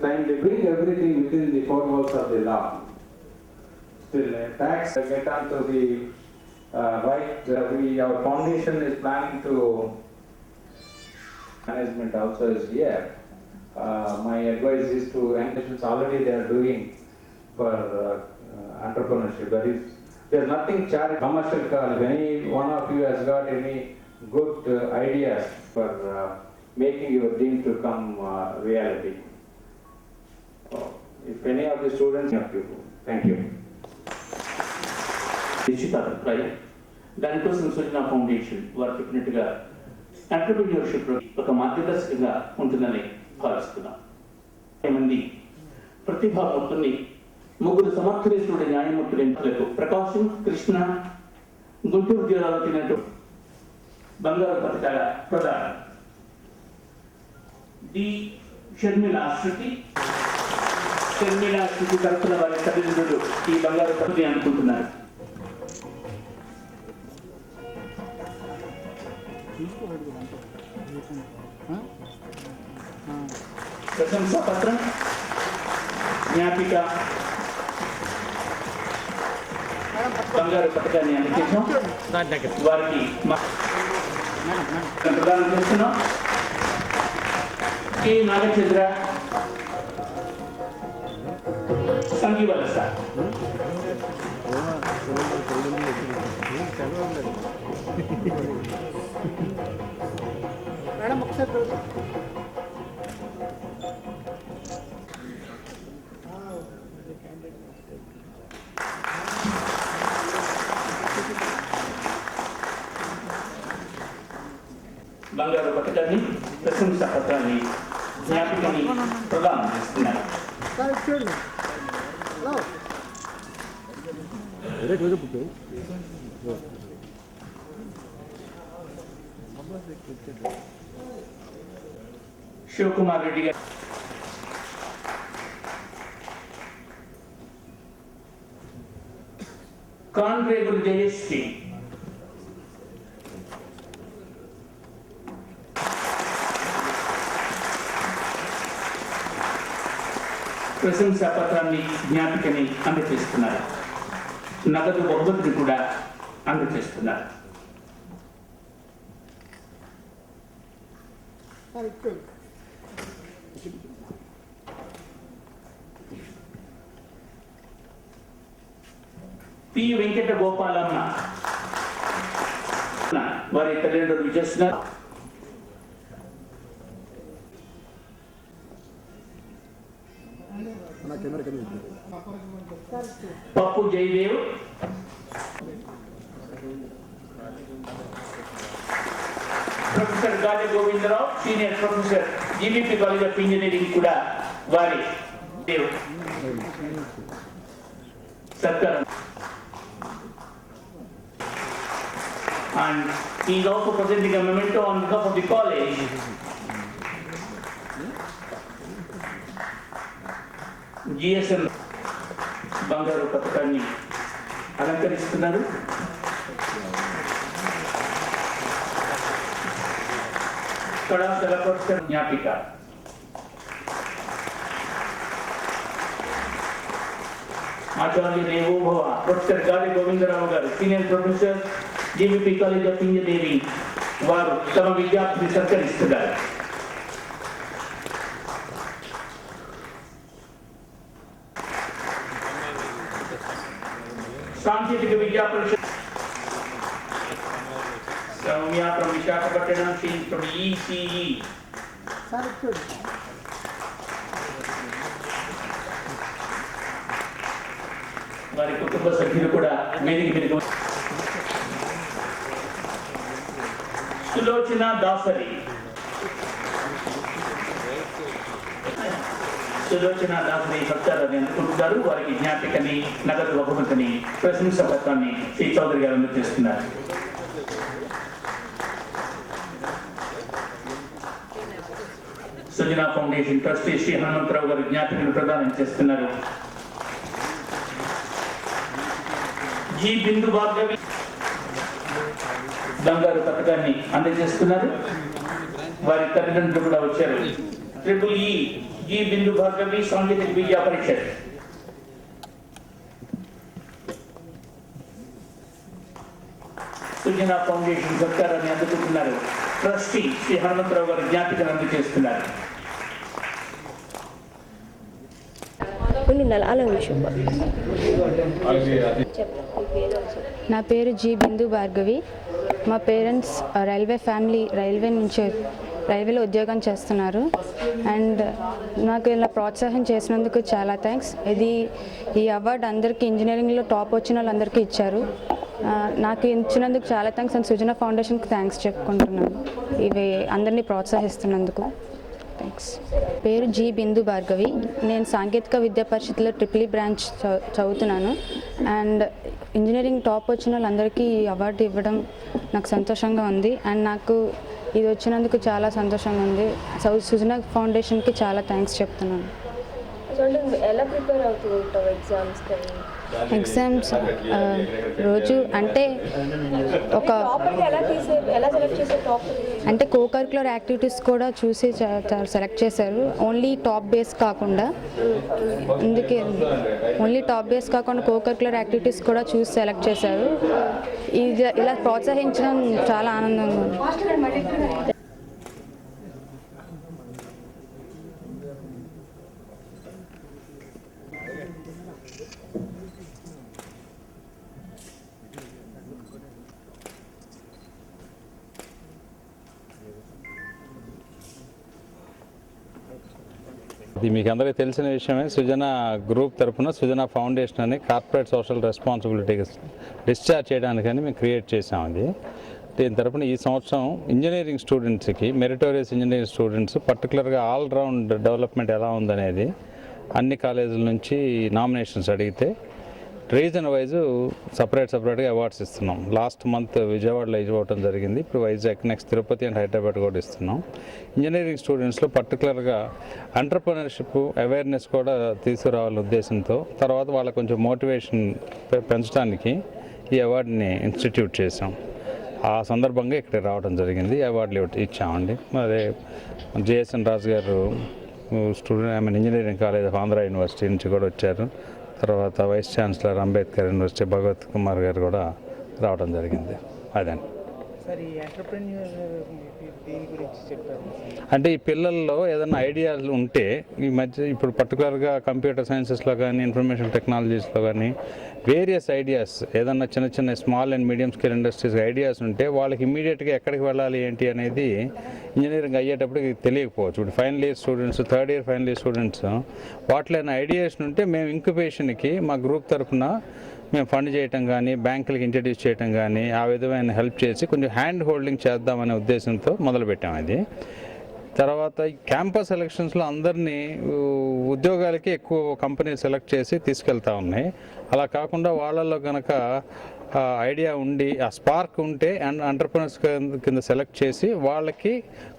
time they bring everything within the four walls of the law. Still, tax get onto the right. Our foundation is planning to management also is here. My advice is to organizations already they are doing for entrepreneurship. That is, there's nothing charity commercial call. If any one of you has got any good ideas for making your dream to come reality. If any of the students have to, thank you. దానికోసం సృజన foundation వారు చెప్పినట్టుగా entrepreneurship ఒక మార్గదర్శకంగా ఉంటుందని భావిస్తున్నాం. మంది ప్రతిభావంతుల్ని ముగ్గురు సమర్థులైన న్యాయమూర్తులకు ప్రకాశం, కృష్ణ, గుంటూరు జిల్లాలో తిన్నట్టు బంగారు పథకాల ప్రదానం. డి షర్మిలా శృతి తరఫున వారి తల్లిదండ్రులు ఈ బంగారు పథకం అనుకుంటున్నారు. ప్రశంసా పత్రం జ్ఞాపిక బంగారు పథకాన్ని అందించాం. వారికి ప్రదానం చేస్తున్నాం. కె నాగచంద్ర సంగీవలస మేడం ఒకసారి బంగారు పథకాన్ని ప్రశంసా పత్రాన్ని జ్ఞాపికని ప్రదానం చేస్తున్నారు. శివకుమార్ రెడ్డి గారు కాన్రేబుల్ జయశ్రీ ప్రశంసా పత్రాన్ని జ్ఞాపికని అందజేస్తున్నారు. నగదు బహుమతిని కూడా అందజేస్తున్నారు. పి వెంకట గోపాలమ్మ వారి తల్లిదండ్రులు చేస్తున్నారు. పప్పు జయదేవ్ ప్రొఫెసర్ గాలి Govindarao senior professor GVP college of engineering కూడా వారి సత్కారం. And he is also presenting a memento on behalf of the college. GSM బంగారు పథకాన్ని అలంకరిస్తున్నారు. కళాశాల ప్రొఫెసర్ జ్ఞాపిక ఆచార్య దేవోభవ ప్రొఫెసర్ గాలి గోవిందరావు గారు senior professor GVP college of engineering వారు తమ విద్యార్థిని సత్కరిస్తున్నారు. సాంకేతిక విద్యా పరిషత్ Soumya from Visakhapatnam, she is from ECE. వారి కుటుంబ సభ్యులు కూడా వేదిక మీదకు. సులోచన దాసరి సత్కారాన్ని అందుకుంటున్నారు. వారికి జ్ఞాపికని, నగదు బహుమతిని, ప్రశంసా పత్రాన్ని శ్రీ చౌదరి గారు అందజేస్తున్నారు. సుజనా ఫౌండేషన్ ట్రస్టీ శ్రీ హనుమంతరావు గారు జ్ఞాపికను ప్రదానం చేస్తున్నారు. జి బిందు భార్గవి బంగారు పథకాన్ని అందజేస్తున్నారు. వారి తల్లిదండ్రులు కూడా వచ్చారు. ట్రిపుల్ ఈ जी बिंदु भार्गवी सांकेतिक विद्या परिषद। సుజనా ఫౌండేషన్ సత్కారాన్ని అందుకుంటున్నారు ట్రస్టీ శ్రీ హనుమంతరావు గారు జ్ఞాపికను అందజేస్తున్నారు. నా పేరు జి బిందు భార్గవి. మా పేరెంట్స్ రైల్వేలో ఉద్యోగం చేస్తున్నారు. అండ్ నాకు ఇలా ప్రోత్సాహం చేసినందుకు చాలా థ్యాంక్స్. ఈ అవార్డు అందరికీ ఇంజనీరింగ్లో టాప్ వచ్చిన వాళ్ళందరికీ ఇచ్చారు. నాకు ఇచ్చినందుకు చాలా థ్యాంక్స్. అండ్ సుజనా ఫౌండేషన్కి థ్యాంక్స్ చెప్పుకుంటున్నాను ఇవి అందరినీ ప్రోత్సహిస్తున్నందుకు. థ్యాంక్స్. పేరు జి బిందు భార్గవి. నేను సాంకేతిక విద్యా పరిషత్లో ట్రిపుల్ బ్రాంచ్ చదువుతున్నాను. అండ్ ఇంజనీరింగ్ టాప్ వచ్చిన వాళ్ళందరికీ ఈ అవార్డు ఇవ్వడం నాకు సంతోషంగా ఉంది. అండ్ నాకు ఇది వచ్చినందుకు చాలా సంతోషంగా ఉంది. సుజనా ఫౌండేషన్కి చాలా థ్యాంక్స్ చెప్తున్నాను. ఎలా ప్రిపేర్ అవుతూ ఉంటావు ఎగ్జామ్స్ రోజు అంటే అంటే కో-కరిక్యులర్ యాక్టివిటీస్ కూడా చూసి సెలెక్ట్ చేశారు. ఓన్లీ టాప్ బేస్ కాకుండా కో-కరిక్యులర్ యాక్టివిటీస్ కూడా చూసి సెలెక్ట్ చేశారు. ఇలా ప్రోత్సహించడం చాలా ఆనందంగా ఉంది. ఇది మీకు అందరికీ తెలిసిన విషయమే. సుజనా గ్రూప్ తరఫున సుజనా ఫౌండేషన్ అని కార్పొరేట్ సోషల్ రెస్పాన్సిబిలిటీస్ డిశ్చార్జ్ చేయడానికని మేము క్రియేట్ చేసాం. అది దీని తరఫున ఈ సంవత్సరం ఇంజనీరింగ్ స్టూడెంట్స్కి మెరిటోరియస్ ఇంజనీరింగ్ స్టూడెంట్స్ పర్టికులర్గా ఆల్రౌండ్ డెవలప్మెంట్ ఎలా ఉందనేది అన్ని కాలేజీల నుంచి నామినేషన్స్ అడిగితే రీజన్ వైజ్ సపరేట్గా అవార్డ్స్ ఇస్తున్నాం. లాస్ట్ మంత్ విజయవాడలో ఇవ్వడం జరిగింది. ఇప్పుడు వైజాగ్, నెక్స్ట్ తిరుపతి అండ్ హైదరాబాద్ కూడా ఇస్తున్నాం. ఇంజనీరింగ్ స్టూడెంట్స్లో పర్టికులర్గా ఎంటర్‌ప్రెన్యూర్‌షిప్ అవేర్నెస్ కూడా తీసుకురావాలనే ఉద్దేశంతో తర్వాత వాళ్ళకి కొంచెం మోటివేషన్ పెంచడానికి ఈ అవార్డుని ఇన్స్టిట్యూట్ చేసాం. ఆ సందర్భంగా ఇక్కడ రావడం జరిగింది. అవార్డులు ఇచ్చామండి. అదే జేఎస్ఎన్ రాజు గారు student engineering college of Andhra university నుంచి కూడా వచ్చారు. తర్వాత వైస్ ఛాన్సలర్ అంబేద్కర్ యూనివర్సిటీ భగవత్ కుమార్ గారు కూడా రావడం జరిగింది. అదండి. అంటే ఈ పిల్లల్లో ఏదైనా ఐడియాలు ఉంటే ఈ మధ్య ఇప్పుడు పర్టికులర్గా కంప్యూటర్ సైన్సెస్లో కానీ ఇన్ఫర్మేషన్ టెక్నాలజీస్లో కానీ వేరియస్ ఐడియాస్ ఏదన్నా చిన్న small and medium scale industries ideas ఉంటే వాళ్ళకి ఇమ్మీడియట్గా ఎక్కడికి వెళ్ళాలి ఏంటి అనేది ఇంజనీరింగ్ అయ్యేటప్పటికి తెలియకపోవచ్చు. ఇప్పుడు final year students, third year final year students వాటిలో ఐడియాస్ ఉంటే మేము ఇంక్యుబేషన్కి మా గ్రూప్ తరఫున మేము ఫండ్ చేయటం కానీ బ్యాంకులకి ఇంట్రడ్యూస్ చేయటం కానీ ఆ విధమైన హెల్ప్ చేసి కొంచెం హ్యాండ్ హోల్డింగ్ చేద్దామనే ఉద్దేశంతో మొదలుపెట్టాం. అది తర్వాత క్యాంపస్ ఎలక్షన్స్లో అందరినీ ఉద్యోగాలకి ఎక్కువ కంపెనీలు సెలెక్ట్ చేసి తీసుకెళ్తా ఉన్నాయి. అలా కాకుండా వాళ్ళల్లో కనుక ఐడియా ఉండి ఆ స్పార్క్ ఉంటే అండ్ ఎంటర్‌ప్రెన్యూర్స్ కింద సెలెక్ట్ చేసి వాళ్ళకి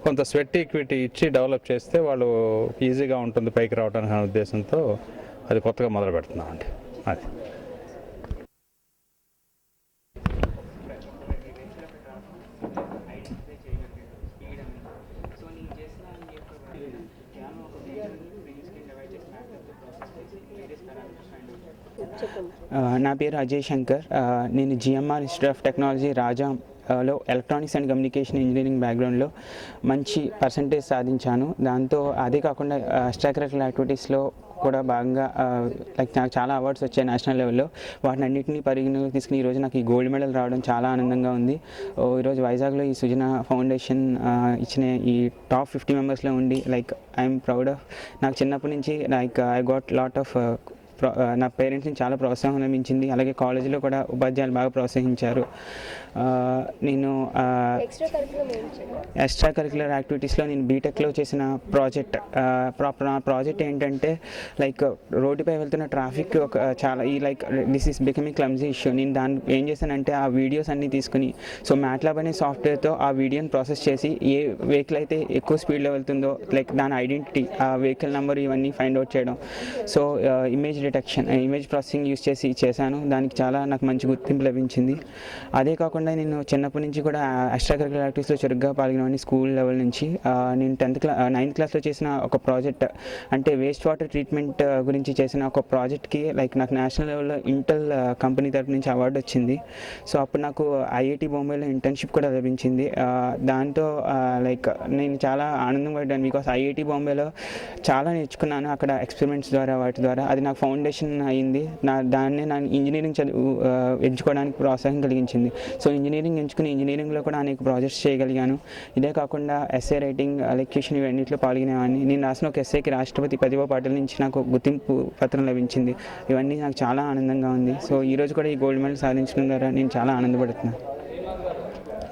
కొంత స్వెట్ ఈక్విటీ ఇచ్చి డెవలప్ చేస్తే వాళ్ళు ఈజీగా ఉంటుంది పైకి రావడానికి అనే ఉద్దేశంతో అది కొత్తగా మొదలు పెడుతున్నాం అండి. అది నా పేరు అజయ్ శంకర్. నేను జిఎంఆర్ ఇన్స్టిట్యూట్ ఆఫ్ టెక్నాలజీ రాజాలో ఎలక్ట్రానిక్స్ అండ్ కమ్యూనికేషన్ ఇంజనీరింగ్ బ్యాక్గ్రౌండ్లో మంచి పర్సంటేజ్ సాధించాను. దాంతో అదే కాకుండా ఎక్స్ట్రా కరిక్యులర్ యాక్టివిటీస్లో కూడా భాగంగా లైక్ నాకు చాలా అవార్డ్స్ వచ్చాయి నేషనల్ లెవెల్లో. వాటిని అన్నింటినీ పరిగణలోకి తీసుకుని ఈరోజు నాకు ఈ గోల్డ్ మెడల్ రావడం చాలా ఆనందంగా ఉంది. ఈరోజు వైజాగ్లో ఈ సుజనా ఫౌండేషన్ ఇచ్చిన ఈ టాప్ 50 మెంబర్స్లో ఉండి లైక్ ఐఎమ్ ప్రౌడ్ ఆఫ్. నాకు చిన్నప్పటి నుంచి like I got lot of నా పేరెంట్స్ని చాలా ప్రోత్సాహం లభించింది. అలాగే కాలేజీలో కూడా ఉపాధ్యాయులు బాగా ప్రోత్సహించారు. నేను ఎక్స్ట్రా కరిక్యులర్ యాక్టివిటీస్లో నేను బీటెక్లో చేసిన ప్రాజెక్ట్ నా ప్రాజెక్ట్ ఏంటంటే లైక్ రోడ్డుపై వెళ్తున్న ట్రాఫిక్ ఒక చాలా like this is becoming clumsy issue. నేను దాన్ని ఏం చేశానంటే ఆ వీడియోస్ అన్నీ తీసుకుని మ్యాట్లాబ్ అనే సాఫ్ట్వేర్తో ఆ వీడియోని ప్రాసెస్ చేసి ఏ వెహికల్ అయితే ఎక్కువ స్పీడ్లో వెళ్తుందో లైక్ దాని ఐడెంటిటీ, ఆ వెహికల్ నెంబర్ ఇవన్నీ ఫైండ్ అవుట్ చేయడం. Image detection, image processing use చేసి చేశాను. దానికి చాలా నాకు మంచి గుర్తింపు లభించింది. అదే కాకుండా నేను చిన్నప్పటి నుంచి కూడా ఎక్స్ట్రా కరికులర్ యాక్టివిటీస్లో చురుగ్గా పాల్గొనేవాడిని. స్కూల్ లెవెల్ నుంచి నేను 9th క్లాస్లో చేసిన ఒక ప్రాజెక్ట్, అంటే వేస్ట్ వాటర్ ట్రీట్మెంట్ గురించి చేసిన ఒక ప్రాజెక్ట్కి నాకు నేషనల్ లెవెల్లో ఇంటెల్ కంపెనీ తరపు నుంచి అవార్డు వచ్చింది. సో అప్పుడు నాకు ఐఐటి బాంబేలో ఇంటర్న్షిప్ కూడా లభించింది. దాంతో నేను చాలా ఆనందం పడ్డాను. బికాస్ ఐఐటి బాంబేలో చాలా నేర్చుకున్నాను అక్కడ ఎక్స్పెరిమెంట్స్ ద్వారా, వాటి ద్వారా. అది నాకు ఫౌండేషన్ అయింది. దాన్ని ఇంజనీరింగ్ ఎంచుకోవడానికి ప్రోత్సాహం కలిగించింది. సో ఇంజనీరింగ్ ఎంచుకుని ఇంజనీరింగ్లో కూడా అనేక ప్రాజెక్ట్స్ చేయగలిగాను. ఇదే కాకుండా ఎస్ఏ రైటింగ్, ఎలక్యూషన్ ఇవన్నింటిలో పాల్గొనేవాడిని. నేను రాసిన ఒక ఎస్ఏకి రాష్ట్రపతి ప్రతిభా పాటిల్ నుంచి నాకు గుర్తింపు పత్రం లభించింది. ఇవన్నీ నాకు చాలా ఆనందంగా ఉంది. సో ఈరోజు కూడా ఈ గోల్డ్ మెడల్ సాధించడం ద్వారా నేను చాలా ఆనందపడుతున్నాను.